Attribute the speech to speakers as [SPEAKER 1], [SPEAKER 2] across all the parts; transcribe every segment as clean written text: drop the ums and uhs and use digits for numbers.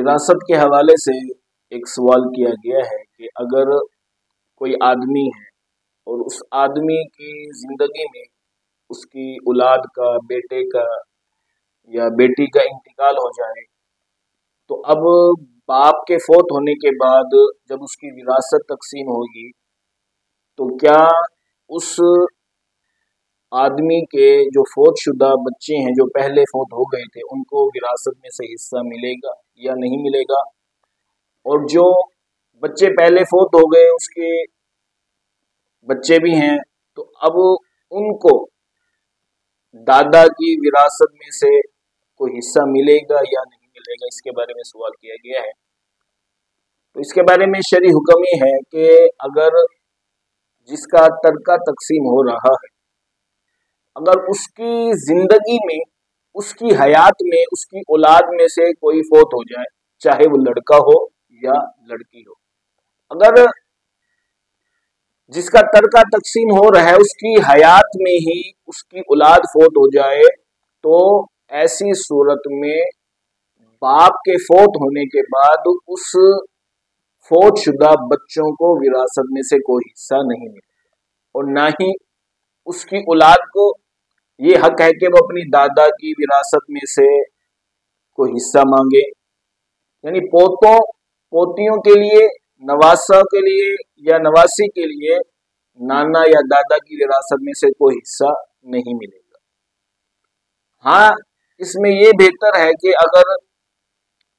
[SPEAKER 1] विरासत के हवाले से एक सवाल किया गया है कि अगर कोई आदमी है और उस आदमी की ज़िंदगी में उसकी औलाद का, बेटे का या बेटी का इंतकाल हो जाए, तो अब बाप के फौत होने के बाद जब उसकी विरासत तकसीम होगी तो क्या उस आदमी के जो फौत शुदा बच्चे हैं जो पहले फौत हो गए थे उनको विरासत में से हिस्सा मिलेगा या नहीं मिलेगा, और जो बच्चे पहले फौत हो गए उसके बच्चे भी हैं तो अब उनको दादा की विरासत में से कोई हिस्सा मिलेगा या नहीं मिलेगा, इसके बारे में सवाल किया गया है। तो इसके बारे में शरई हुक्म ये है कि अगर जिसका तरका तकसीम हो रहा है, अगर उसकी जिंदगी में, उसकी हयात में, उसकी औलाद में से कोई फौत हो जाए, चाहे वो लड़का हो या लड़की हो, अगर जिसका तरका तकसीम हो रहा है उसकी हयात में ही उसकी औलाद फौत हो जाए, तो ऐसी सूरत में बाप के फौत होने के बाद उस फौत शुदा बच्चों को विरासत में से कोई हिस्सा नहीं मिलेगा, और ना ही उसकी औलाद को ये हक है कि वो अपनी दादा की विरासत में से कोई हिस्सा मांगे। यानी पोतों पोतियों के लिए, नवासा के लिए या नवासी के लिए नाना या दादा की विरासत में से कोई हिस्सा नहीं मिलेगा। हाँ, इसमें ये बेहतर है कि अगर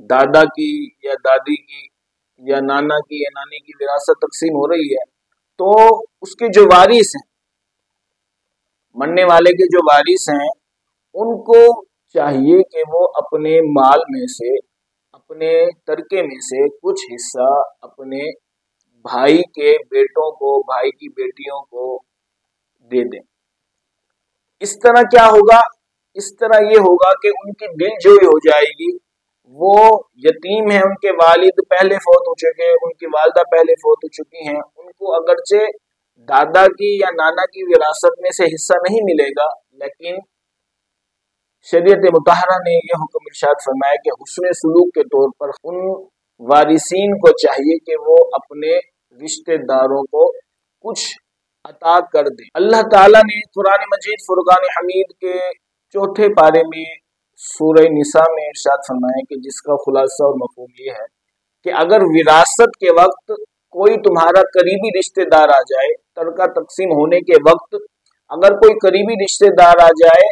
[SPEAKER 1] दादा की या दादी की या नाना की या नानी की विरासत तकसीम हो रही है तो उसके जो वारिस हैं, मरने वाले के जो वारिस हैं, उनको चाहिए कि वो अपने माल में से, अपने तरके में से कुछ हिस्सा अपने भाई के बेटों को, भाई की बेटियों को दे दें। इस तरह क्या होगा? इस तरह ये होगा कि उनकी दिलजोई हो जाएगी। वो यतीम हैं, उनके वालिद पहले फौत हो चुके हैं, उनकी वालदा पहले फौत हो चुकी हैं, उनको अगरचे दादा की या नाना की विरासत में से हिस्सा नहीं मिलेगा, लेकिन शरीयत मुतहरा ने यह हुक्म इरशाद फरमाया कि हुस्न सलूक के तौर पर उन वारिसीन को चाहिए कि वो अपने रिश्तेदारों को कुछ अता कर दे। अल्लाह ताला ने कुरान मजीद फुरकान हमीद के 4 पारे में सूरह निसा में इरशाद फरमाया कि जिसका खुलासा और मफहूम ये है कि अगर विरासत के वक्त कोई तुम्हारा करीबी रिश्तेदार आ जाए, तरका तकसीम होने के वक्त अगर कोई करीबी रिश्तेदार आ जाए,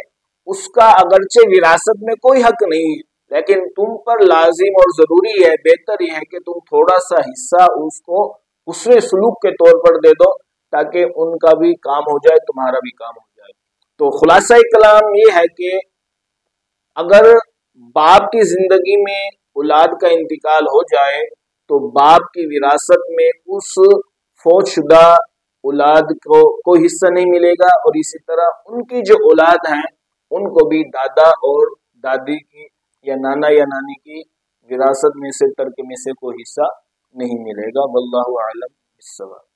[SPEAKER 1] उसका अगरचे विरासत में कोई हक नहीं है, लेकिन तुम पर लाजिम और जरूरी है, बेहतर यह है कि तुम थोड़ा सा हिस्सा उसको हुस्न सलूक के तौर पर दे दो ताकि उनका भी काम हो जाए, तुम्हारा भी काम हो जाए। तो खुलासा कलाम ये है कि अगर बाप की जिंदगी में औलाद का इंतकाल हो जाए तो बाप की विरासत में उस फौत शुदा औलाद को कोई हिस्सा नहीं मिलेगा, और इसी तरह उनकी जो औलाद हैं उनको भी दादा और दादी की या नाना या नानी की विरासत में से, तरके में से कोई हिस्सा नहीं मिलेगा। वल्लाहु आलम बिस्सवाब।